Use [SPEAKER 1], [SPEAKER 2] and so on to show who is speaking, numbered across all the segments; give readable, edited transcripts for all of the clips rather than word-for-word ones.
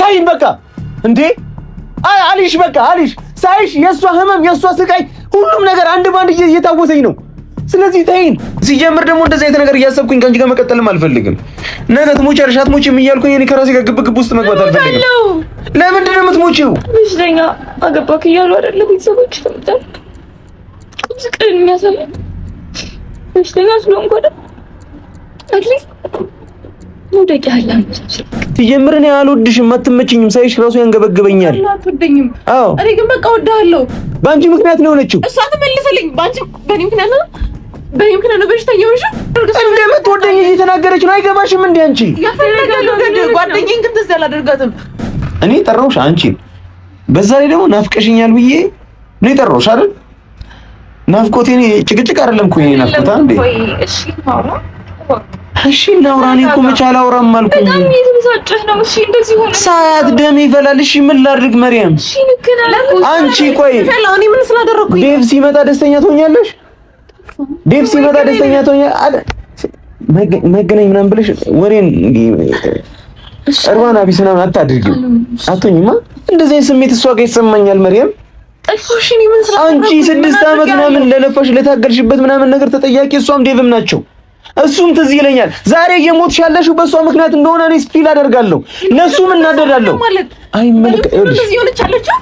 [SPEAKER 1] ታይን በቃ እንዴ አሊሽ በቃ አሊሽ ሳይሽ የሷ ህመም የሷ ስቃይ ሁሉም ነገር አንድ ባንድ እየታወሰኝ ነው። ስለዚህ ታይን ሲጀምር ደግሞ እንደዚህ አይነት ነገር እያሰብኩኝ ከአንቺ ጋር መቀጠልም አልፈልግም። ነገ ትሞቻለሽ አትሞቺም እያልኩኝ እኔ ከራሴ ጋር ግብግብ ውስጥ መግባት አልፈልግም። ለምንድን ነው የምትሞቺው?
[SPEAKER 2] ልጅኛ አገባክ እያሉ አይደለ ቤተሰቦች ተምጣ ስቃይን የሚያሳይ ልጅኛ ስለሆንኩ አይደል አትሊስት ወደቂ አላንቺ
[SPEAKER 1] ሲጀምር እኔ አልወድሽም አትመችኝም ሳይሽ ራሱ ያንገበግበኛል።
[SPEAKER 3] አትወደኝም?
[SPEAKER 1] አዎ
[SPEAKER 3] እኔ ግን በቃ ወድሃለሁ።
[SPEAKER 1] በአንቺ ምክንያት ነው የሆነችው።
[SPEAKER 3] እሷ ትመልስልኝ በአንቺ በእኔ ምክንያት ነው በሽተኛው እሺ
[SPEAKER 1] እንደምትወደኝ እየተናገረች ነው። አይገባሽም እንዴ አንቺ?
[SPEAKER 3] ያፈለጋለሁ ጓደኛዬን ግን ትዝ አላደርጋትም።
[SPEAKER 1] እኔ ጠራሁሽ አንቺን፣ በዛ ላይ ደግሞ ናፍቀሽኛል ብዬ ነው የጠራሁሽ አይደል? ናፍቆቴ እኔ ጭቅጭቅ አይደለም እኮ የኔ ናፍቆት አንዴ።
[SPEAKER 3] እሺ ማውራ
[SPEAKER 1] እሺ ላውራኔ እኮ መቼ አላውራም አልኩኝ።
[SPEAKER 2] በጣም እየተመሳጨህ ነው። እሺ እንደዚህ ሆነ
[SPEAKER 1] ሰዓት ደም ይፈላል። እሺ ምን ላድርግ መርያም?
[SPEAKER 2] እሺ ንከና
[SPEAKER 1] አንቺ ቆይ
[SPEAKER 3] እኔ ምን ስላደረኩኝ?
[SPEAKER 1] ዴቭ ሲመጣ ደስተኛ ትሆኛለሽ? ዴቭ ሲመጣ ደስተኛ ትሆኛለሽ? መገናኝ ምናምን ብለሽ ወሬን እርባና ቢስ ምናምን አታድርጊው። አትሆኝማ እንደዚህ አይነት ስሜት እሷ ጋር ይሰማኛል መርያም።
[SPEAKER 3] እሺ እኔ ምን ስላደረኩኝ?
[SPEAKER 1] አንቺ 6 ዓመት ምናምን ለለፋሽ ለታገልሽበት ምናምን ነገር ተጠያቂ እሷም ዴቭም ናቸው። እሱም ትዝ ይለኛል። ዛሬ እየሞትሽ ያለሽው በሷ ምክንያት እንደሆነ እኔ ፊል አደርጋለሁ። ለሱም እናደዳለሁ። አይ መልከልሽ
[SPEAKER 3] እዚህ ሆነች አለችው።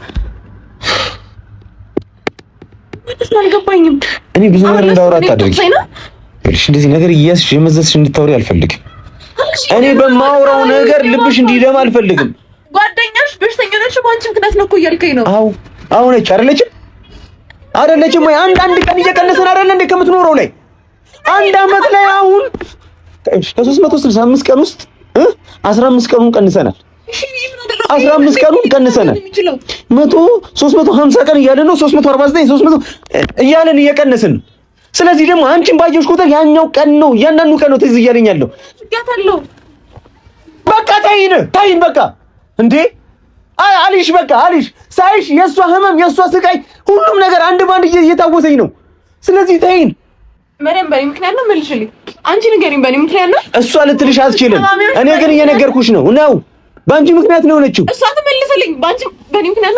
[SPEAKER 3] ምንስ አልገባኝም።
[SPEAKER 1] እኔ ብዙ ነገር እንዳወራ አታድርጊ። እሺ እንደዚህ ነገር እያስሽ የመዘዝሽ እንድታወሪ አልፈልግም። እኔ በማወራው ነገር ልብሽ እንዲደማ አልፈልግም።
[SPEAKER 3] ጓደኛሽ በሽተኛ ነች ባንቺ ምክንያት ነው እኮ እያልከኝ ነው።
[SPEAKER 1] አዎ አዎ ነች አይደለችም ወይ? አንድ ቀን እየቀነሰን አይደለ እንዴ ከምትኖረው ላይ አንድ አመት ላይ አሁን ከ365 ቀን ውስጥ 15 ቀኑን ቀንሰናል። 15 ቀኑን ቀንሰናል። 350 ቀን እያለን ነው 349 300 እያለን እየቀነስን ነው። ስለዚህ ደግሞ አንቺን ባየሽ ቁጥር ያኛው ቀን ነው እያንዳንዱ ቀን ነው ትዝ እያለኝ ያለው። በቃ ታይን በቃ እንዴ አሊሽ በቃ አሊሽ ሳይሽ የሷ ህመም የሷ ስቃይ ሁሉም ነገር አንድ ባንድ እየታወሰኝ ነው። ስለዚህ ታይን
[SPEAKER 3] መረም በእኔ ምክንያት ነው መልሽልኝ። አንቺ ንገሪኝ በእኔ ምክንያት ነው።
[SPEAKER 1] እሷ ልትልሽ አትችልም። እኔ ግን እየነገርኩሽ ነው በአንቺ ምክንያት ነው የሆነችው።
[SPEAKER 3] እሷ ትመልስልኝ በእኔ ምክንያት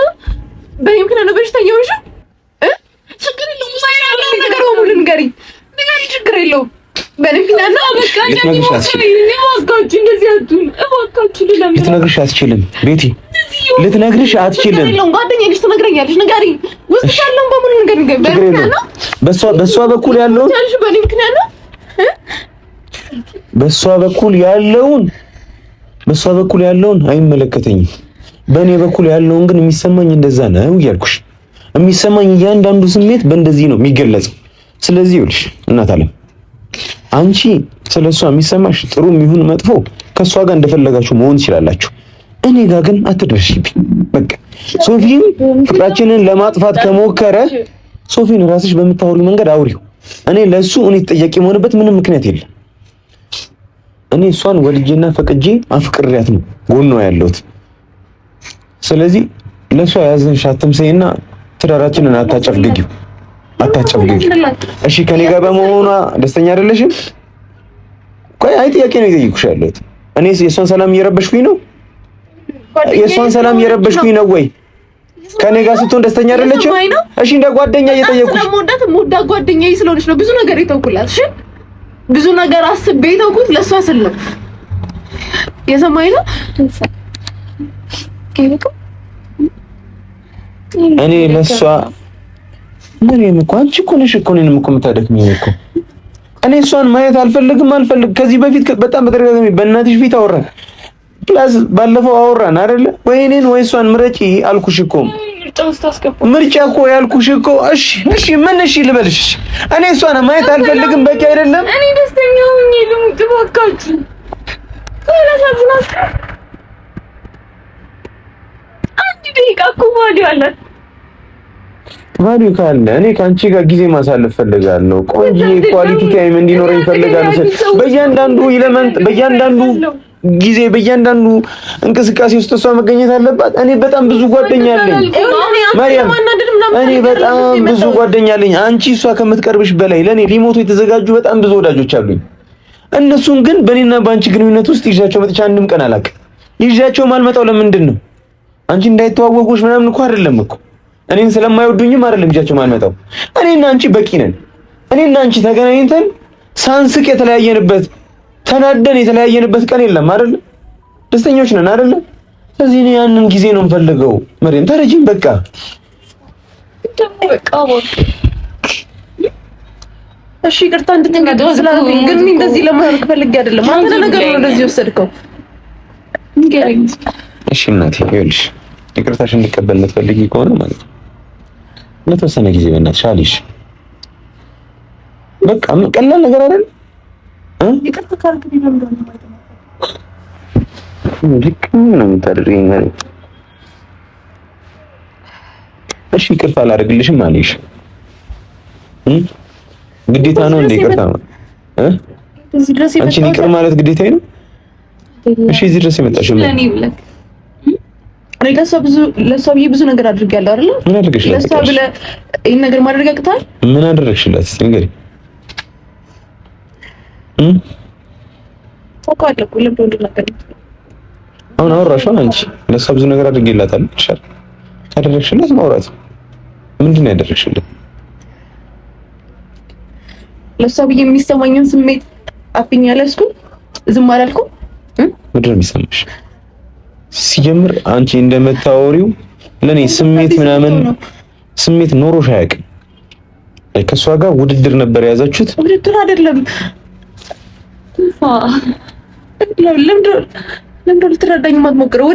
[SPEAKER 3] ነው በሽተኛው እሺ ችግር የለውም። ሳይራለው ነገር ሁሉ ንገሪኝ ችግር የለውም። በእኔ ምክንያት ነው በቃ
[SPEAKER 1] ልትነግርሽ አትችልም ቤቲ ልትነግርሽ አትችልም።
[SPEAKER 3] ጓደኛዬ ልጅ ትነግረኛለሽ። ንገሪኝ ውስጥ ያለውን በሙሉ ንገሪኝ።
[SPEAKER 1] በሷ በኩል ያለውን
[SPEAKER 3] በእኔ ምክንያት ነው
[SPEAKER 1] በሷ በኩል ያለውን አይመለከተኝም። በእኔ በኩል ያለውን ግን የሚሰማኝ እንደዛ ነው እያልኩሽ። የሚሰማኝ እያንዳንዱ ስሜት በእንደዚህ ነው የሚገለጸው። ስለዚህ ይኸውልሽ እናት አለም አንቺ ስለሷ የሚሰማሽ ጥሩም ይሁን መጥፎ ከሷ ጋር እንደፈለጋችሁ መሆን ትችላላችሁ። እኔ ጋር ግን አትደርሺብኝ። በቃ ሶፊን ፍቅራችንን ለማጥፋት ከሞከረ ሶፊን ራስሽ በምታወሪው መንገድ አውሪው። እኔ ተጠያቂ የሆነበት ምንም ምክንያት የለም። እኔ እሷን ወልጄና ፈቅጄ አፍቅሬያት ነው ጎኗ ያለሁት። ስለዚህ ለሷ ያዘንሽ አትምሰይና ትዳራችንን አታጨፍግጊው። እሺ ከኔ ጋር በመሆኗ ደስተኛ አይደለሽም? ቆይ አይ ጥያቄ ነው የጠየኩሽ ያለሁት። እኔ የሷን ሰላም እየረበሽኩኝ ነው? የሷን ሰላም እየረበሽኩኝ ነው ወይ? ከኔ ጋር ስትሆን ደስተኛ አይደለችም? እሺ እንደ ጓደኛ እየጠየኩሽ
[SPEAKER 3] ሞዳ ጓደኛዬ ስለሆነች ነው ብዙ ነገር የተውኩላት። እሺ ብዙ ነገር አስቤ የተውኩት ለሷ ስል ነው። የሰማኝ ነው።
[SPEAKER 1] እኔ ለሷ ምንም እኮ አንቺ እኮ ነሽ እኮ እኔንም እኮ የምታደክሚኝ እኮ። እኔ እሷን ማየት አልፈልግም። ከዚህ በፊት በጣም በተደጋጋሚ በእናትሽ ፊት አወራን። ፕላስ ባለፈው አወራን አይደለ? ወይ እኔን ወይ እሷን ምረጪ አልኩሽ እኮ። ምርጫ እኮ ያልኩሽ እኮ። እሺ ምን ልበልሽ? እኔ እሷን ማየት አልፈልግም በቂ አይደለም?
[SPEAKER 2] እኔ ደስተኛ ሆኜ ልሙት እባካችሁ። አንድ ደቂቃ እኮ ቫልዩ አላት። ቫልዩ
[SPEAKER 1] ካለ እኔ ከአንቺ ጋር ጊዜ ማሳለፍ ፈልጋለሁ። ቆንጆ ኳሊቲ ታይም እንዲኖረኝ ፈልጋለሁ። በእያንዳንዱ ኢለመንት በእያንዳንዱ ጊዜ በእያንዳንዱ እንቅስቃሴ ውስጥ እሷ መገኘት አለባት። እኔ በጣም ብዙ ጓደኛ አለኝ ማርያም፣ እኔ በጣም ብዙ ጓደኛ አለኝ። አንቺ እሷ ከምትቀርብሽ በላይ ለኔ ሊሞቱ የተዘጋጁ በጣም ብዙ ወዳጆች አሉኝ። እነሱን ግን በእኔና በአንቺ ግንኙነት ውስጥ ይዣቸው መጥቻ አንድም ቀን አላውቅም። ይዣቸው ማልመጣው ለምንድን ነው? አንቺ እንዳይተዋወቁሽ ምናምን እኮ አይደለም እኮ እኔን ስለማይወዱኝም አይደለም ይዣቸው ማልመጣው። እኔና አንቺ በቂ ነን። እኔና አንቺ ተገናኝተን ሳንስቅ የተለያየንበት ተናደን የተለያየንበት ቀን የለም አይደል? ደስተኞች ነን አይደል? ስለዚህ እኔ ያንን ጊዜ ነው የምፈልገው። መሪም ተረጂም በቃ
[SPEAKER 3] እሺ ይቅርታ እንድትንገድ ስላልኩኝ ግን እንደዚህ ለማድረግ ፈልጌ አይደለም። አንተ ነገር ነው እንደዚህ ወሰድከው።
[SPEAKER 1] እሺ እናቴ ይኸውልሽ ይቅርታሽ እንድቀበል የምትፈልጊ ከሆነ ማለት ነው ለተወሰነ ጊዜ በእናትሽ አልሽ። በቃ ቀላል ነገር አይደል?
[SPEAKER 3] ይቅርታ ካልኩኝ ነው ማለት ነው።
[SPEAKER 1] ልክ ነው የምታደርጊኝ ማለት እሺ ይቅርታ አላደርግልሽም አልሽ። ግዴታ ነው እንዴ ይቅርታ
[SPEAKER 3] እዚህ ድረስ
[SPEAKER 1] አንቺ ይቅር ማለት ግዴታዬ ነው? እሺ እዚህ ድረስ የመጣሽው
[SPEAKER 3] ለኔ ብለህ እኔ ለሷ ብዬ ብዙ ነገር አድርጌያለሁ አይደል?
[SPEAKER 1] ምን አድርገሽላት?
[SPEAKER 3] ለሷ ብለህ ይሄን ነገር ማድረግ አቅታል?
[SPEAKER 1] ምን አደረግሽላት? እስቲ ንገሪኝ።
[SPEAKER 3] ታውቃለህ እኮ ለምን እንደነገር
[SPEAKER 1] አሁን አወራሽ አንቺ ለሷ ብዙ ነገር አድርጌላታለሁ። እሺ ካደረግሽላት ማውራት ምንድን ነው ያደረግሽላት?
[SPEAKER 3] ለሷ ብዬ የሚሰማኝን ስሜት አፍኛለሁ። ዝም አላልኩም።
[SPEAKER 1] ምንድን ነው የሚሰማሽ? ሲጀምር አንቺ እንደምታወሪው ለኔ ስሜት ምናምን ስሜት ኖሮሽ አያውቅም። ከሷ ጋር ውድድር ነበር የያዛችሁት?
[SPEAKER 3] ውድድር አይደለም። ለምንድን ልትረዳኝ የማትሞክረው?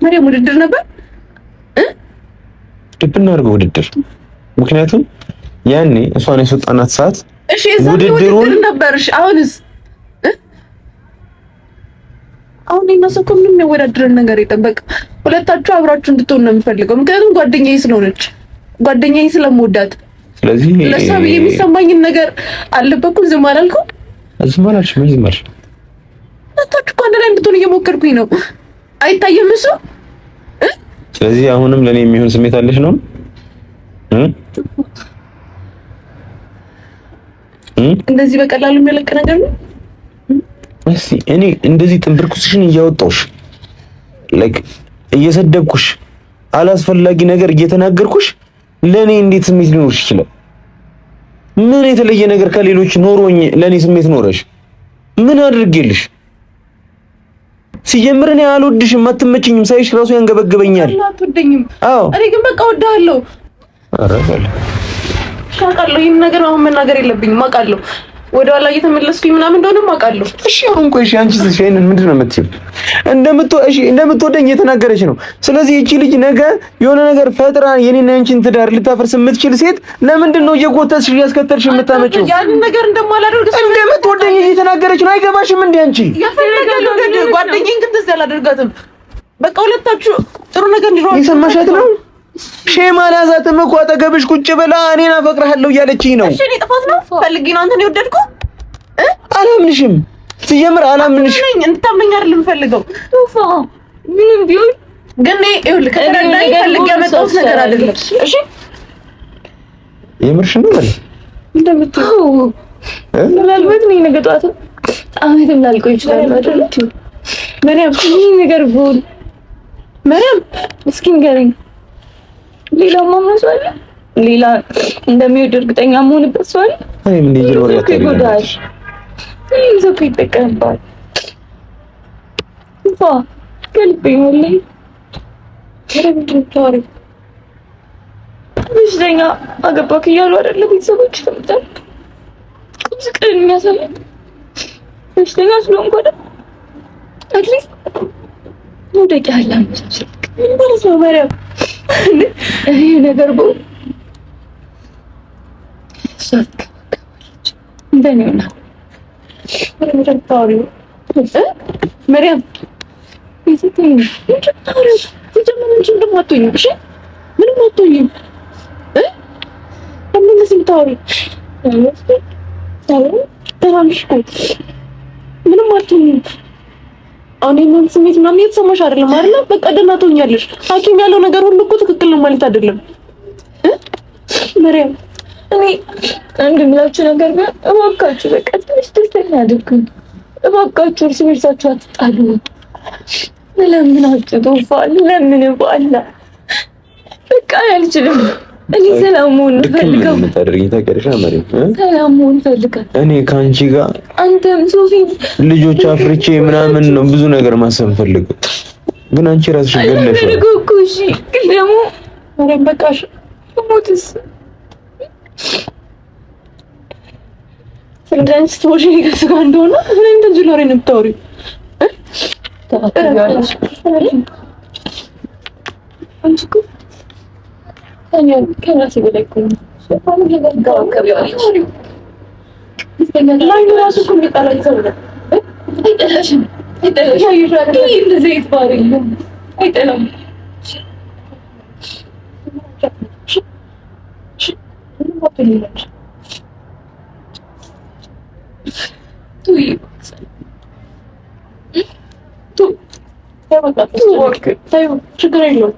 [SPEAKER 3] ማርያም ውድድር ነበር።
[SPEAKER 1] ድብና አድርገው ውድድር። ምክንያቱም ያኔ እሷን ያስወጣናት ሰዓት
[SPEAKER 3] እሺ ውድድሩን ነበርሽ። አሁንስ አሁን እነሱ እኮ ምንም የሚያወዳድረን ነገር የለም። በቃ ሁለታችሁ አብራችሁ እንድትሆን ነው የምፈልገው። ምክንያቱም ጓደኛዬ ስለሆነች ጓደኛዬ ስለምወዳት።
[SPEAKER 1] ስለዚህ
[SPEAKER 3] ለሷ የሚሰማኝን ነገር አልበኩም። ዝም አላልኩም።
[SPEAKER 1] ዝም አላልሽ? ምን ዝም አልሽ?
[SPEAKER 3] ሁለታችሁ እኮ አንድ ላይ እንድትሆን እየሞከርኩኝ ነው። አይታየም እሱ?
[SPEAKER 1] ስለዚህ አሁንም ለኔ የሚሆን ስሜት አለሽ ነው?
[SPEAKER 3] እንደዚህ በቀላሉ የሚለቅ ነገር ነው?
[SPEAKER 1] እስቲ እኔ እንደዚህ ጥንብርኩስሽን እያወጣሁሽ ላይክ እየሰደብኩሽ አላስፈላጊ ነገር እየተናገርኩሽ ለኔ እንዴት ስሜት ሊኖርሽ ይችላል? ምን የተለየ ነገር ከሌሎች ኖሮኝ ለኔ ስሜት ኖረሽ? ምን አድርጌልሽ? ሲጀምር እኔ አልወድሽም፣ አትመችኝም፣ ሳይሽ ራሱ ያንገበግበኛል።
[SPEAKER 3] አትወደኝም?
[SPEAKER 1] አዎ።
[SPEAKER 3] እኔ ግን በቃ እወድሃለሁ።
[SPEAKER 1] ኧረ በል
[SPEAKER 3] አውቃለሁ። ይሄን ነገር አሁን መናገር የለብኝም። አውቃለሁ ወደ ኋላ እየተመለስኩኝ ምናምን እንደሆነም አውቃለሁ።
[SPEAKER 1] እሺ አሁን ቆይ፣ እሺ አንቺ ስለሽን ምንድን ነው የምትይው? እንደምትወደኝ እየተናገረች ነው። ስለዚህ እቺ ልጅ ነገ የሆነ ነገር ፈጥራ የኔና ያንቺን ትዳር ልታፈርስ የምትችል ሴት ለምንድን ነው እየጎተትሽ እያስከተልሽ የምታመጪው?
[SPEAKER 3] ያንን ነገር እንደማላደርግ
[SPEAKER 1] እንደምትወደኝ እየተናገረች ነው። አይገባሽም እንዴ አንቺ?
[SPEAKER 3] ያፈለጋለሁ ነገር ጓደኛዬን ግን ትዝ አላደርጋትም። በቃ ሁለታችሁ ጥሩ ነገር እንዲሆን
[SPEAKER 1] የሰማሻት ነው። ሼም አልያዛትም እኮ አጠገብሽ ቁጭ ብላ እኔን አፈቅርሃለሁ እያለችኝ ነው።
[SPEAKER 3] እሺ እኔ ጥፋት ነው ፈልጌ ነው አንተን የወደድኩ?
[SPEAKER 1] አላምንሽም። ሲጀምር አላምንሽ
[SPEAKER 3] ነኝ እንድታምነኝ አይደለም ፈልገው
[SPEAKER 2] ኡፋ ምንም ቢሆን
[SPEAKER 3] ግን ይኸውልህ ከተረዳኝ ፈልጌ ያመጣሁት ነገር አይደለም። እሺ
[SPEAKER 1] የምርሽ ነው ማለት
[SPEAKER 2] እንደምትው ምናልባት ነው ነገ ጠዋት አመትም ላልቆይ ይችላል አይደል? መሪያም ምን ነገር ቢሆን መሪያም እስኪ ንገረኝ። ሌላ ማምነው ሰው አለ? ሌላ እንደሚወድ እርግጠኛ መሆንበት ሰው አለ?
[SPEAKER 1] አይ ምን ይጀምር ያታሪክ
[SPEAKER 2] ይሄ ሰው ይጠቀምባል። ኡፋ ከልቤ ወላሂ ረብኝ ታሪ በሽተኛ አገባክ እያሉ አይደለ ቤተሰቦች ተምጣል ቁስቅን የሚያሳይ በሽተኛ ስለሆንኩ አይደል? አትሊስት ወደቂ አላም ማለት ነው ማርያም ይሄ ነገር ነው ሳትከ እንደኔውና መሪያም ታሪው መሪያም ይዘተኝ ታሪው ሲጀምር እንጂ እንደማትሆኝ እሺ ምንም አትሆኝም እንደዚህ ታሪው ምንም አትሆኝም። አሁን የማን ስሜት ምናምን እየተሰማሽ አይደለም አይደል? በቃ ደህና ትሆኛለሽ። ሐኪም ያለው ነገር ሁሉ እኮ ትክክል ነው ማለት አይደለም። መሪያም እኔ አንድ የምላችሁ ነገር ግን እባካችሁ በቃ ትንሽ ደስተኛ አድርጉኝ። እባካችሁ እርስ በርሳችሁ አትጣሉ። ለምን አትቶፋል? ለምን ባላ በቃ አልችልም። እኔ ሰላም መሆን ፈልጋለሁ። ሰላም መሆን ፈልጋለሁ።
[SPEAKER 1] እኔ ከአንቺ ጋር
[SPEAKER 2] አንተም ሶፊ
[SPEAKER 1] ልጆች አፍርቼ ምናምን ነው ብዙ ነገር ማሰብ ፈልገው፣ ግን አንቺ ራስሽ ገለሽ ነው
[SPEAKER 2] እኮ። እሺ ግን ደግሞ ማረም በቃሽ ሞትስ ስለዚህ ስትወጪ ከስጋ እንደሆነ ምን እንደዚህ ሎሬ ነው የምታወሪው? ተፈጥሯለሽ አንቺ እኮ ከራሴ በላይ እኮ ነው። ራሱ እኮ የሚጠላኝ ሰው ነው። አይጠላሽም፣ እንደዚህ ይባል አይጠላም። ችግር የለውም።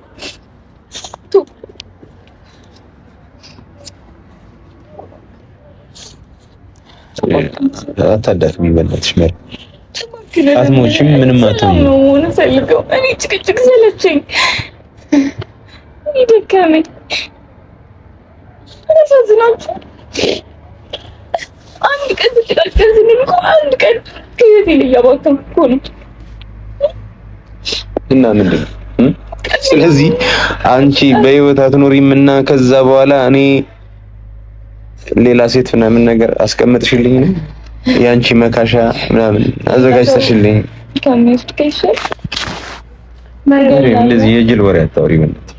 [SPEAKER 1] አታዳክሚ በእናትሽ መሪ፣ አትሞቺም፣ ምንም አትሆንም።
[SPEAKER 2] እኔ ጭቅጭቅ ሰለቸኝ፣ እኔ ደከመኝ። አሳዝናችሁ አንድ ቀን ተጨቃጨቅን እኮ አንድ ቀን ከህይወቴ እያባከንኩ እኮ ነው።
[SPEAKER 1] እና ምንድን ነው ስለዚህ አንቺ በህይወት አትኖሪም እና ከዛ በኋላ እኔ ሌላ ሴት ምናምን ነገር አስቀምጥሽልኝ ነው ያንቺ መካሻ ምናምን አዘጋጅተሽልኝ
[SPEAKER 2] ከሚስት ከይሻል
[SPEAKER 1] እንደዚህ የጅል ወሬ አታውሪ በእናትሽ።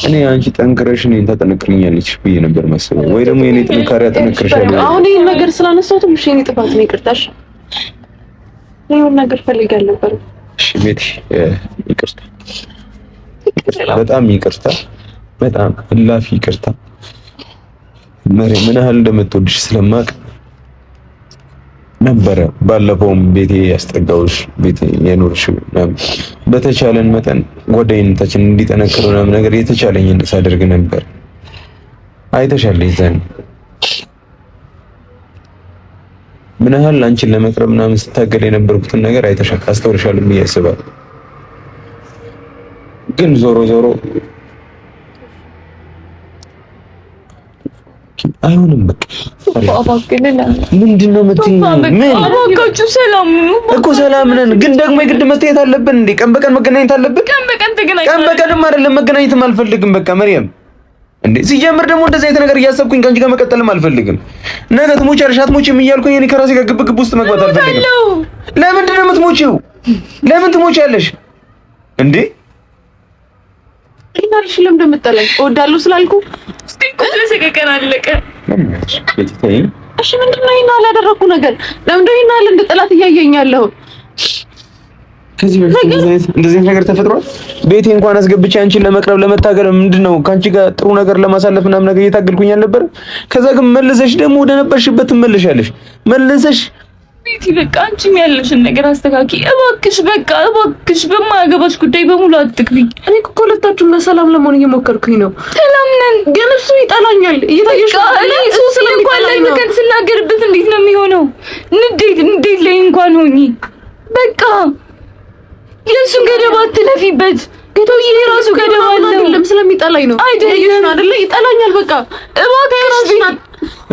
[SPEAKER 1] እኔ አንቺ ጠንክረሽ እኔን ታጠነክሪኛለሽ ብዬ ነበር መሰለኝ፣ ወይ ደግሞ የኔ ጥንካሬ አጠነክርሻለሁ።
[SPEAKER 3] አሁን ይሄን ነገር ስላነሳሁት ምሽ የኔ ጥፋት ነው፣ ይቅርታሽ። ይሄን ነገር ፈልጋለሁ ነበር።
[SPEAKER 1] እሺ ቤቲ ይቅርታ፣ በጣም ይቅርታ፣ በጣም እላፊ ይቅርታ። መሪ ምን ያህል እንደምትወድሽ ስለማቅ ነበረ ባለፈውም ቤቴ ያስጠጋውሽ ቤቴ የኖርሽ በተቻለን መጠን ጓደኝነታችን እንዲጠነክር ምናምን ነገር የተቻለኝን ሳደርግ ነበር። አይተሻል ይዘን ምን ያህል አንቺን ለመቅረብ ምናምን ስታገል የነበርኩትን ነገር አይተሻል፣ አስተውልሻል ብዬ አስባለሁ። ግን ዞሮ ዞሮ አይሆንም። በቃ ምንድነው የምትይኝ? ምን
[SPEAKER 2] አባካችሁ ሰላም ነው
[SPEAKER 1] እኮ ሰላም ነን፣ ግን ደግሞ የግድ መታየት አለብን እንዴ? ቀን በቀን መገናኘት አለብን።
[SPEAKER 2] ቀን በቀን ተገናኝተን
[SPEAKER 1] ቀን በቀንም አይደለም መገናኘትም አልፈልግም። በቃ መርያም እንዴ ሲጀምር ደግሞ እንደዚህ አይነት ነገር እያሰብኩኝ ከአንቺ ጋር መቀጠልም አልፈልግም። ነገ ትሞቻለሽ አትሞቺም እያልኩኝ እኔ ከራሴ ጋር ግብግብ ውስጥ መግባት አልፈልግም። ለምንድን ነው የምትሞቺው? ለምን ትሞቻለሽ እንዴ?
[SPEAKER 3] ይናልሽ ለምን እንደምጠላኝ እወዳለሁ ስላልኩ
[SPEAKER 2] እስቲ ቆይተሽ ከቀን አለቀ።
[SPEAKER 3] እሺ ምንድነው ይናል ያደረኩ ነገር? ለምን ይናል እንደ ጠላት እያየኛለሁ?
[SPEAKER 1] ከዚህ በፊት እንደዚህ ነገር ተፈጥሯል። ቤቴ እንኳን አስገብቼ አንቺን ለመቅረብ ለመታገል ምንድነው ካንቺ ጋር ጥሩ ነገር ለማሳለፍ ምናምን ነገር እየታገልኩኝ አልነበረ? ከዛ ግን መልሰሽ ደግሞ ወደ ነበርሽበት ትመለሻለሽ። መልሰሽ
[SPEAKER 2] ቤቲ በቃ አንቺም ያለሽን ነገር አስተካኪ እባክሽ። በቃ እባክሽ በማያገባሽ ጉዳይ በሙሉ አትግቢኝ።
[SPEAKER 3] እኔ እኮ ሁለታችሁም በሰላም ለመሆን እየሞከርኩኝ ነው።
[SPEAKER 2] ሰላም ነን፣
[SPEAKER 3] ግን እሱ ይጠላኛል። እየታየሽ ነው።
[SPEAKER 2] እሱ ስለሚጠላኝ እንኳን ስናገርበት እንዴት ነው የሚሆነው? እንዴት ላይ እንኳን ሆኚ በቃ የእሱን ገደብ አትለፊበት። ገደብ የራሱ ገደብ አለው።
[SPEAKER 3] አይደለም ስለሚጠላኝ ነው አይደለም አይደለ? ይጠላኛል። በቃ እባክሽ።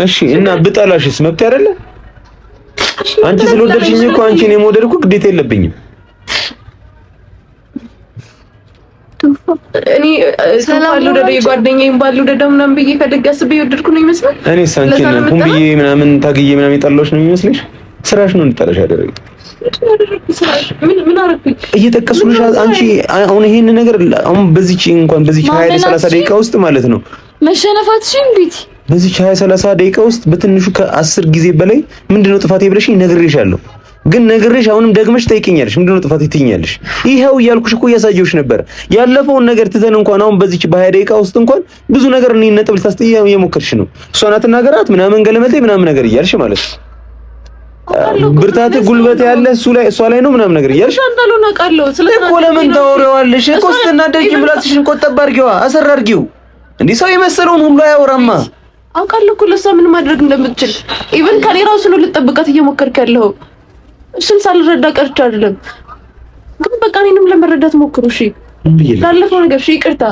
[SPEAKER 1] እሺ እና ብጠላሽስ መብት አይደለ? አንቺ ስለወደድሽኝ እኮ አንቺን የመውደድ እኮ ግዴታ የለብኝም።
[SPEAKER 3] እኔ ሰላም ወደ ጓደኛዬን ባልወደደው ምናምን ብዬ ፈልጌ አስቤ የወደድኩ ነው ይመስላል።
[SPEAKER 1] እኔ ሳንቺን ሁን ብዬ ምናምን ታግዬ ምናምን የጠላሁሽ ነው የሚመስልሽ? ስራሽ ነው እንድጠላሽ ያደረገኝ።
[SPEAKER 3] ምን አደረኩኝ?
[SPEAKER 1] እየጠቀሱልሽ አንቺ አሁን ይሄን ነገር አሁን በዚህች እንኳን በዚህች 20-30 ደቂቃ ውስጥ ማለት ነው
[SPEAKER 2] መሸነፋትሽን ቤቲ
[SPEAKER 1] በዚህች 20-30 ደቂቃ ውስጥ በትንሹ ከ10 ጊዜ በላይ ምንድነው ጥፋቴ ብለሽኝ ነግሬሻለሁ። ግን ነግሬሽ አሁንም ደግመሽ ጠይቀኛለሽ። ምንድነው ጥፋቴ ትይኛለሽ? ይሄው እያልኩሽ እኮ እያሳየሁሽ ነበር። ያለፈውን ነገር ትተን እንኳን አሁን በዚህች በ20 ደቂቃ ውስጥ እንኳን ብዙ ነገር እኔ ነጥብ ልታስጥይ እየሞከርሽ ነው። እሷን አትናገራት ምናምን ገለመቴ ምናምን ነገር እያልሽ ማለት ነው። ብርታት ጉልበት ያለ እሷ ላይ ነው ምናምን ነገር እያልሽ
[SPEAKER 3] እንዳልሆነ አውቃለሁ።
[SPEAKER 1] እኮ ለምን ታወሪዋለሽ? እኮ ስትናደጂ ምላስሽን ቆጠብ አድርጊዋ፣ አሰር አድርጊው። እንዴ ሰው የመሰለውን ሁሉ አያወራማ።
[SPEAKER 3] አውቃለሁ እኮ ለእሷ ምን ማድረግ እንደምትችል ኢቭን ከኔ ራሱ ነው ልጠብቃት እየሞከርክ ያለው። እሱን ሳልረዳ ቀርቼ አይደለም፣ ግን በቃ እኔንም ለመረዳት ሞክሩ። እሺ ላለፈው ነገር እሺ ይቅርታ።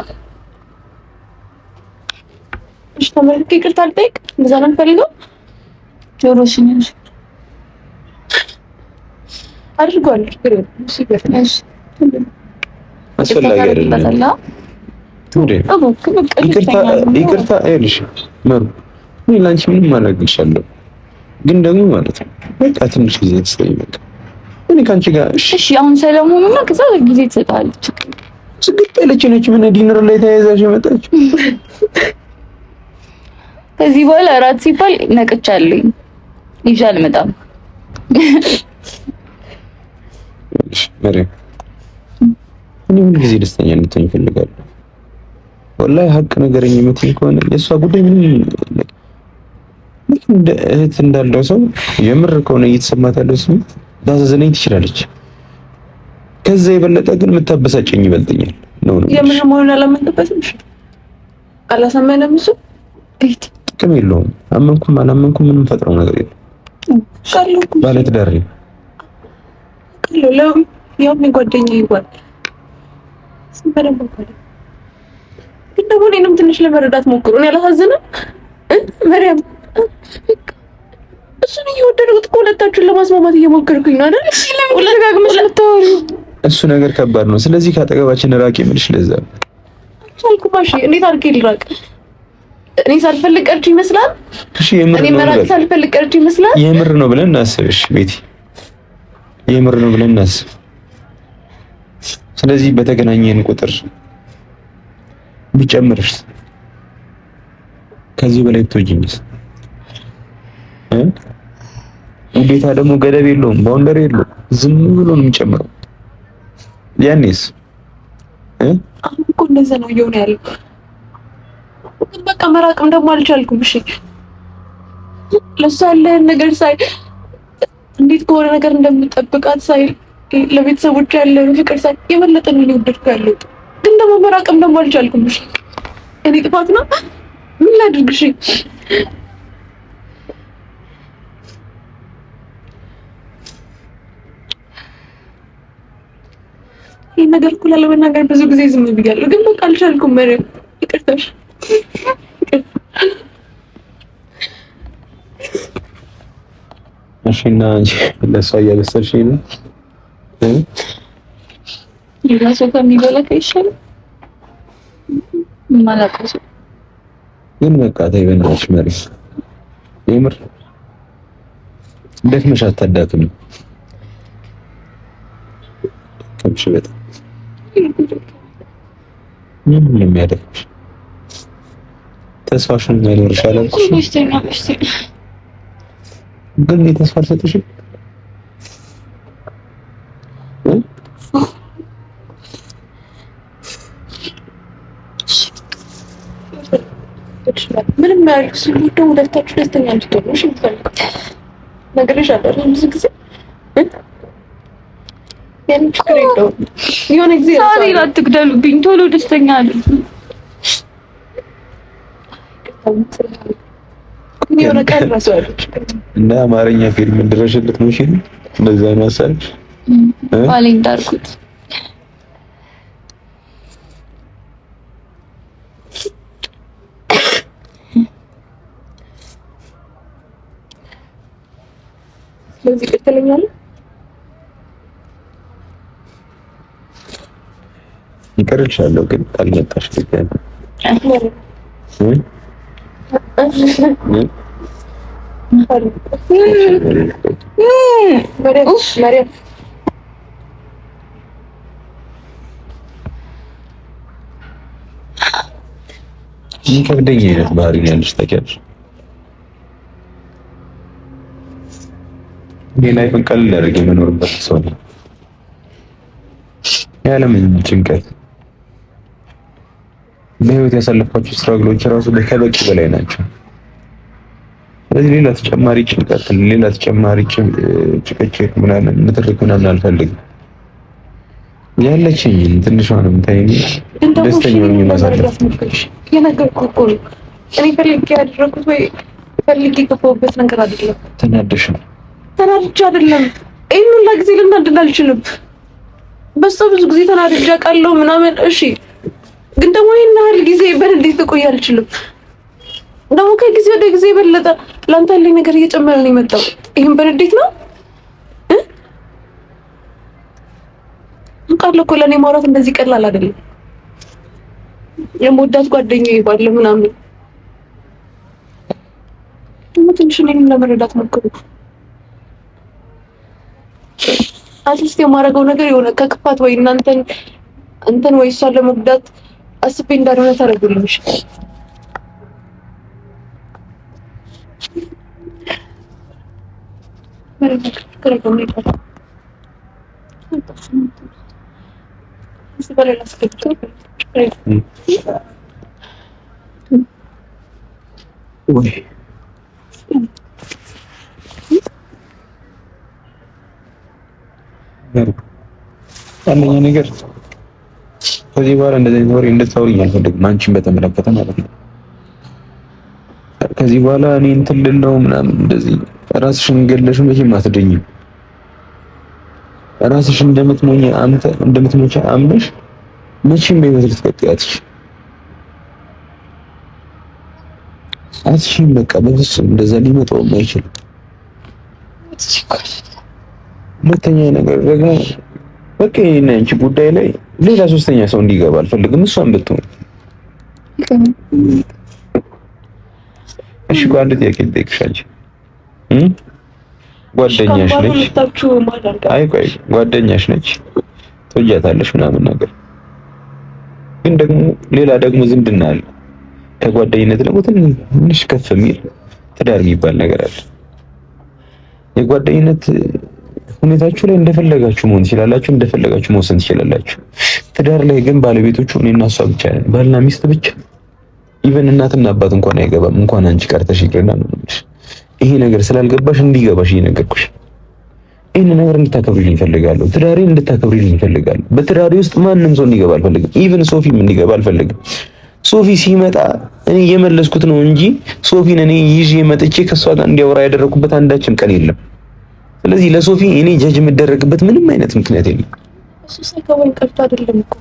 [SPEAKER 3] እሺ ተመልክ ይቅርታ አልጠይቅ እንደዛ ነው የምፈልገው። ጆሮሽን እሺ አድርጓል። እሺ
[SPEAKER 1] አስፈላጊ አይደለም። ይቅርታ አይልሽ መሩ እኔ ላንቺ ምንም ማድረግልሻለሁ፣ ግን ደግሞ ማለት ነው በቃ ትንሽ ጊዜ ተሰጠኝ። በቃ እኔ ካንቺ ጋር እሺ
[SPEAKER 2] አሁን ሰለሞንና ከዛ ጊዜ ትሰጣለች።
[SPEAKER 1] ስግጥ ያለች ነች። ምን ዲነር ላይ ተያይዛሽ የመጣች
[SPEAKER 2] ከዚህ በኋላ እራት ሲባል ነቅቻለሁ። ይዤ አልመጣም።
[SPEAKER 1] መሬም እኔ ሁሉ ጊዜ ደስተኛ እንድትሆኝ እፈልጋለሁ። ወላሂ ሀቅ ነገረኝ የምትል ከሆነ የእሷ ጉዳይ ምንም እንደ እህት እንዳለው ሰው የምር ከሆነ እየተሰማት ያለው ስሜት ታዘዘነኝ ትችላለች። ከዛ የበለጠ ግን የምታበሳጨኝ ይበልጥኛል ነው
[SPEAKER 3] የምር መሆኑን አላመንክበትም። እሺ አላሰማንም። እሱ ቤት
[SPEAKER 1] ጥቅም የለውም። አመንኩም አላመንኩም ምንም ፈጥረው ነገር የለም። ባለትዳር ነኝ
[SPEAKER 3] ለው ያው ምን ጓደኛዬ ይባል ስንበረም ባለ ግን ደግሞ እኔንም ትንሽ ለመረዳት ሞክሩ። እኔ አላሳዝንም መሪያም እሱን እየወደድኩት እኮ ሁለታችሁን ለማስማማት እየሞከርኩኝ ነው አይደል? እሺ ለምን የምታወሪው?
[SPEAKER 1] እሱ ነገር ከባድ ነው። ስለዚህ ካጠገባችን ራቂ የምልሽ ለዛ
[SPEAKER 3] አልኩ። ባሺ እንዴት አድርጌ ልራቅ? እኔ ሳልፈልግ ቀርቼ ይመስላል።
[SPEAKER 1] እሺ የምር ነው።
[SPEAKER 3] መራቅ ሳልፈልግ ቀርቼ ይመስላል።
[SPEAKER 1] የምር ነው ብለን እናስብሽ ቤቲ፣ የምር ነው ብለን እናስብ። ስለዚህ በተገናኘን ቁጥር ቢጨምርሽ ከዚህ በላይ ብትወጂኝስ? ውዴታ ደግሞ ገደብ የለውም፣ ባውንደሪ የለውም። ዝም ብሎ ነው የሚጨምረው። ያኔስ
[SPEAKER 3] አሁን እኮ እንደዛ ነው እየሆነ ያለው። በቃ መራቅም ደግሞ አልቻልኩም። እሺ ለሷ ያለህን ነገር ሳይ እንዴት ከሆነ ነገር እንደምጠብቃት ሳይ ለቤተሰቦች ያለህን ፍቅር ሳይ የበለጠ ነው እየወደድኩ ያለው። ግን ደግሞ መራቅም ደግሞ አልቻልኩም። እሺ እኔ ጥፋት ነው ምን ላድርግ? እሺ ይሄ ነገር እኮ ላለመናገር ብዙ ጊዜ ዝም ብያለሁ፣ ግን በቃ አልቻልኩም። መሪም ይቅርታሽ።
[SPEAKER 1] እሺ እና አንቺ ለሷ እያበሰልሽ ነው
[SPEAKER 2] የራሱ ከሚበላ ከይሻላል ማላቀስ
[SPEAKER 1] ግን በቃ ተይ በእናትሽ መሪ፣ የምር ደክመሽ አታዳክም። ከምሽ በጣም ምን የሚያደርግሽ ተስፋሽን ማይኖር ይሻላል። ግን ተስፋ አልሰጥሽም።
[SPEAKER 3] ምንም ያልኩ ሲሉት ሁለታችሁ ደስተኛ እንድትሆኑ እሺ የምፈልገው ነግሬሻለሁ ብዙ ጊዜ ያን ችግር የለውም። የሆነ ጊዜ
[SPEAKER 2] ሳሪ አትግደሉብኝ፣ ቶሎ ደስተኛ አድርጉ።
[SPEAKER 3] የሆነ ቀን ራሱ አለች
[SPEAKER 1] እና አማርኛ ፊልም እንድረሽልት ነው። እሺ እንደዛ ነው አሳልሽ
[SPEAKER 2] ባሌን ዳርኩት።
[SPEAKER 3] ስለዚህ ቀጥለኛል
[SPEAKER 1] ይቀርልሻለሁ፣ ግን ካልመጣሽ ልጅ ከብደኝ አይነት ባህሪ ነው ያለሽ ታውቂያለሽ። እኔ ላይፍን ቀለል አድርጌ የምኖርበት ሰው ነው ያለምንም ጭንቀት። በህይወት ያሳለፍኳቸው ስትራግሎች ራሱ ከበቂ በላይ ናቸው። ስለዚህ ሌላ ተጨማሪ ጭንቀት፣ ሌላ ተጨማሪ ጭቅጭቅ ምናምን ንትርክ ምናምን አልፈልግም። ያለችኝ ትንሿንም ታይኝ ደስተኛ ሆኜ ማሳለፍ
[SPEAKER 3] የነገርኩህ እኮ ነው። እኔ ፈልጌ ያደረኩት ወይ ፈልጌ የገባሁበት ነገር አይደለም።
[SPEAKER 1] ተናደሽ ነው?
[SPEAKER 3] ተናድጄ አይደለም። ይሄን ሁላ ጊዜ ልናደድ አልችልም። በሷ ብዙ ጊዜ ተናድጄ አውቃለሁ ምናምን። እሺ ግን ደግሞ ይሄን ያህል ጊዜ በንዴት ልቆይ አልችልም። ደግሞ ከጊዜ ወደ ጊዜ የበለጠ ላንተ ያለኝ ነገር እየጨመረ ነው የመጣው። ይሄን በንዴት ነው አውቃለሁ እኮ ለኔ ማውራት እንደዚህ ቀላል አይደለም። የምወዳት ጓደኛዬ ባለ ምናምን ትንሽ እኔንም ለመረዳት ሞክሩ። አትሊስት የማደርገው ነገር የሆነ ከክፋት ወይ እንትን ወይ እሷን ለመጉዳት አስቤ እንዳልሆነ ታደርጉልኝ።
[SPEAKER 1] አንደኛ ነገር ከዚህ በኋላ እንደዚህ ወሬ እንድታወሪኝ አልፈልግም፣ አንቺን በተመለከተ ማለት ነው። ከዚህ በኋላ እኔ እንትን ልለው ምናምን እንደዚህ ራስሽን ገለሽ መቼም አትደኝም። ራስሽን እንደምትሞቺ አምነሽ መቼም በህይወት ልትቀጥይ አትችይም። በቃ በፍጹም እንደዛ ሊመጣው አይችልም። ሁለተኛ ነገር ደግሞ በቃ የኔና አንቺ ጉዳይ ላይ ሌላ ሶስተኛ ሰው እንዲገባ አልፈልግም። እሷን ብትሆን እሺ። አንድ ጥያቄ ልጠይቅሽ። ጓደኛሽ ነች? አይ ቆይ ጓደኛሽ ነች፣ ትወጃታለሽ ምናምን ነገር፣ ግን ደግሞ ሌላ ደግሞ ዝምድና አለ። ከጓደኝነት ደግሞ ትንሽ ከፍ የሚል ትዳር የሚባል ነገር አለ። የጓደኝነት ሁኔታችሁ ላይ እንደፈለጋችሁ መሆን ትችላላችሁ፣ እንደፈለጋችሁ መወሰን ትችላላችሁ። ትዳር ላይ ግን ባለቤቶቹ እኔና እሷ ብቻ ነን፣ ባልና ሚስት ብቻ። ኢቨን እናትና አባት እንኳን አይገባም። እንኳን አንቺ ቀርተሽ ይቅርና ነው። ይሄ ነገር ስላልገባሽ እንዲገባሽ እየነገርኩሽ፣ ይሄን ነገር እንድታከብሪልኝ እፈልጋለሁ። ትዳሬን እንድታከብሪልኝ እፈልጋለሁ። በትዳሬ ውስጥ ማንም ሰው እንዲገባ አልፈልግም። ኢቨን ሶፊም እንዲገባ አልፈልግም። ሶፊ ሲመጣ እኔ እየመለስኩት ነው እንጂ ሶፊን እኔ ይዤ መጥቼ ከሷ ጋር እንዲያወራ ያደረኩበት አንዳችም ቀን የለም። ስለዚህ ለሶፊ እኔ ጀጅ የምደረግበት ምንም አይነት ምክንያት የለም።
[SPEAKER 3] እሱ ሳይገባኝ ቀርቶ አይደለም እኮ፣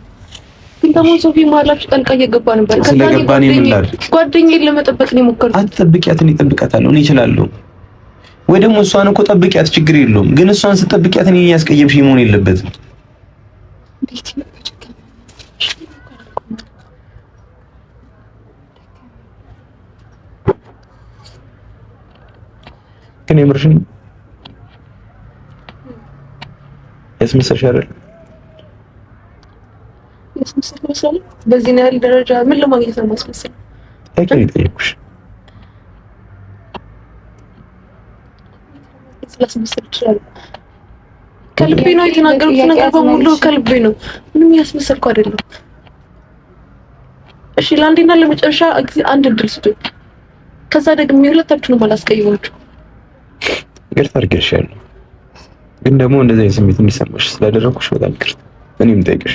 [SPEAKER 3] ግን ደግሞ ሶፊ ማላችሁ ጠልቃ እየገባ ነበር።
[SPEAKER 1] ስለገባኝ ምን ላድርግ?
[SPEAKER 3] ጓደኛዬን ለመጠበቅ ነው የሞከርኩት።
[SPEAKER 1] አትጠብቂያት፣ እኔ እጠብቃታለሁ፣ እኔ እችላለሁ። ወይ ደግሞ እሷን እኮ ጠብቂያት፣ ችግር የለውም። ግን እሷን ስትጠብቂያት እኔ ያስቀየምሽኝ መሆን የለበትም። ግን የምርሽን ያስመሰልሽ አይደል?
[SPEAKER 3] ያስመሰል በዚህ ነው ያህል ደረጃ ምን ለማግኘት ነው ማስመሰል?
[SPEAKER 1] ጠይቁሽ
[SPEAKER 3] ስላስመሰል ይችላል። ከልቤ ነው የተናገርኩት ነገር በሙሉ ከልቤ ነው። ምንም ያስመሰልኩ አይደለም። እሺ ለአንዴና ለመጨረሻ ጊዜ አንድ እድል ስጡኝ። ከዛ ደግሞ ሁለታችሁንም አላስቀይማችሁ።
[SPEAKER 1] ይቅርታ አድርጌሻለሁ፣ ግን ደግሞ እንደዚህ አይነት ስሜት እንዲሰማሽ ስላደረኩሽ በጣም ይቅርታ። እኔም ጠይቅሽ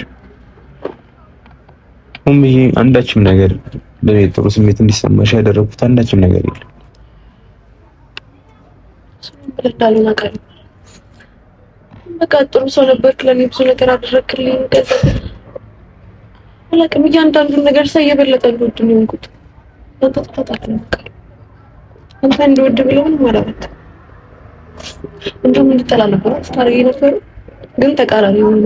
[SPEAKER 1] ብዬ አንዳችም ነገር ለኔ ጥሩ ስሜት እንዲሰማሽ ያደረኩት አንዳችም ነገር የለም።
[SPEAKER 3] በቃ ጥሩ ሰው ነበርክ፣ ለኔ ብዙ ነገር አደረክልኝ። ከዛ አላውቅም፣ እያንዳንዱን ነገር ሳይ የበለጠ ልወድ ነው የሆንኩት። አንተ ተጣጣለህ፣ በቃ አንተ እንደወድ ብለው ምን ማለት ነው? እንደውም እንድጠላ ነበር ስታረጊ ነበር፣ ግን ተቃራኒ ሆነ።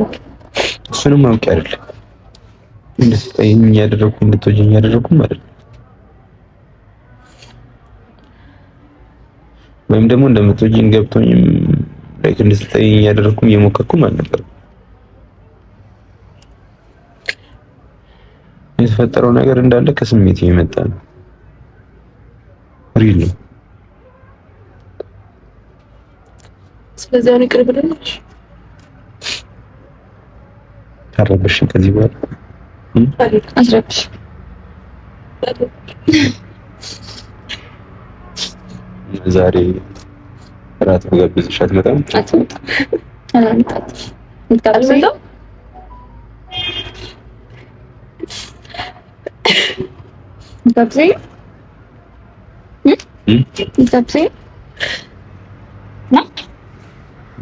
[SPEAKER 1] እሱንም አውቄ አይደለም እንድትጠይኝ ያደረኩ እንድትወጂኝ ያደረኩ ማለት ነው። ወይም ደግሞ እንደምትወጂኝ ገብቶኝም ላይክ እንድትጠይኝ ያደረኩም እየሞከርኩም አልነበረም። የተፈጠረው ነገር እንዳለ ከስሜት የመጣ ነው። ሪል ነው።
[SPEAKER 3] ስለዚህ አሁን ይቅር ብለናል።
[SPEAKER 1] ታረበሽ ከዚህ በኋላ
[SPEAKER 3] አስረብሽ
[SPEAKER 1] ዛሬ እራት ብጋብዝሽ አትመጣም?
[SPEAKER 3] አልመጣም።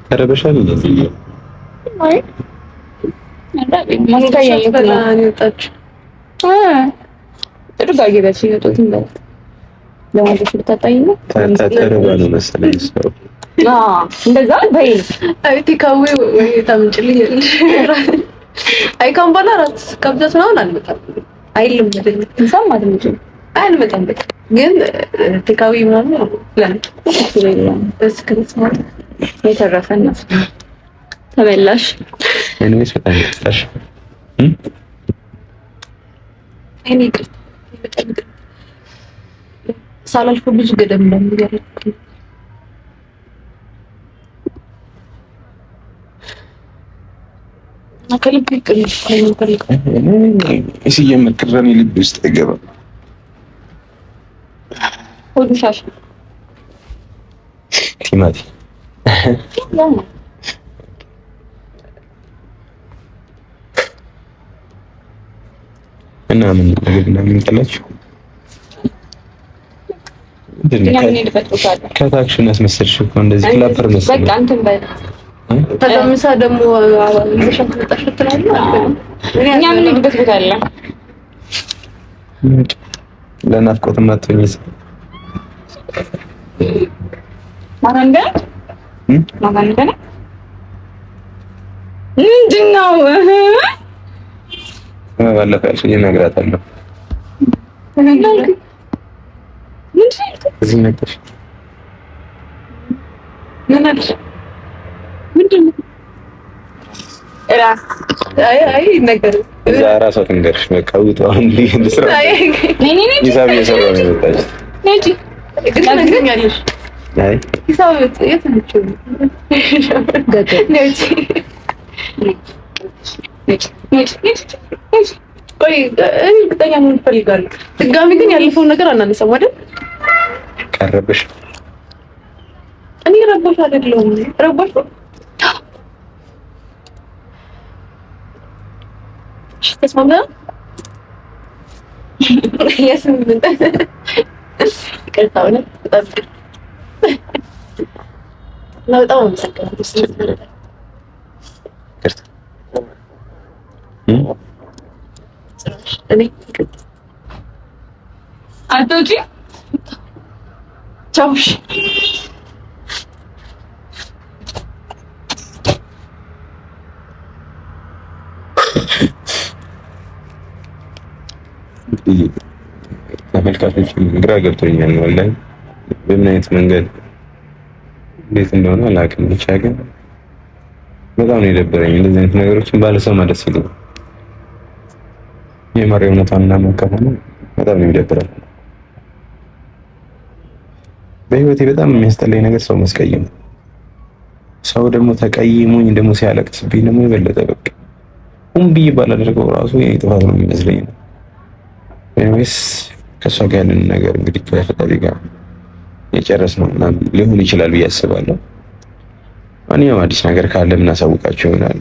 [SPEAKER 1] ተረበሻል እንደዚህ
[SPEAKER 2] አይ
[SPEAKER 3] ግን ቴካዊ ምናምን
[SPEAKER 2] የተረፈን ነው ተበላሽ
[SPEAKER 1] እኔስ በጣም ይጣሽ
[SPEAKER 3] እኔ ሳላልፍ ብዙ ገደም እንደምያለክ አከልብ ይቅር
[SPEAKER 1] እሺ የምትከረኒ ልብ ውስጥ አይገባም
[SPEAKER 2] ሁሉሻሽ
[SPEAKER 1] ቲማቲ እና ምን ምን ጠላችሁ ከታክሽን አስመሰልሽ እኮ እንደዚህ ክላፐር መሰለኝ
[SPEAKER 2] በቃ አንተም በል
[SPEAKER 3] ተቀምሳ ደግሞ ይዘሻት መጣሽ ትላለህ
[SPEAKER 2] እኛ ምን ሄድበት ቦታ አለ
[SPEAKER 1] ለናፍቆት ማጥኝስ
[SPEAKER 2] ማንገ ምንድነው
[SPEAKER 1] ባለፈው ያልሽኝ እነግራታለሁ እዚህ ነበር
[SPEAKER 3] ምን አልሽ ምንድነው አይ ነገር
[SPEAKER 1] እዛ ራሷ ትንገርሽ በቃ ውጣው እንዴ እንስራ ሂሳብ እየሰራሁ ነው የመጣች
[SPEAKER 3] ነጂ ግጥናኛለሽ
[SPEAKER 1] አይ
[SPEAKER 3] ሂሳብ የት ነችው ገደ ነጂ ቆይ እርግጠኛ ምን ፈልጋለሁ ድጋሚ ግን ያለፈውን ነገር አናነሳም አይደል
[SPEAKER 1] ቀረብሽ
[SPEAKER 3] እኔ ረቦሽ አይደለሁም ረቦሽ ተስማምና ያስምን ይቅርታው ነው በጣም አመሰግናለሁ እኔ
[SPEAKER 2] አትውጪ
[SPEAKER 3] ቻው
[SPEAKER 1] ተመልካቾች ግራ ገብቶኛል ወላሂ በምን አይነት መንገድ እንዴት እንደሆነ አላውቅም ብቻ ግን በጣም ነው የደበረኝ እንደዚህ አይነት ነገሮችን ባለሰማ ደስ ይለኛል የማር እውነታና መከፈሉ በጣም ነው የሚደብረው በህይወቴ በጣም የሚያስጠላኝ ነገር ሰው መስቀየም ሰው ደግሞ ተቀይሞኝ ደግሞ ሲያለቅስብኝ ደግሞ የበለጠ በቃ ብዬ ባላደርገው ራሱ የኔ ጥፋት ነው የሚመስለኝ ነው ወይስ ከሷ ጋር ያለን ነገር እንግዲህ ከፈጣሪ ጋር የጨረስነው ምናምን ሊሆን ይችላል ብዬ አስባለሁ። ማንኛውም አዲስ ነገር ካለ ምናሳውቃችሁ ይሆናል።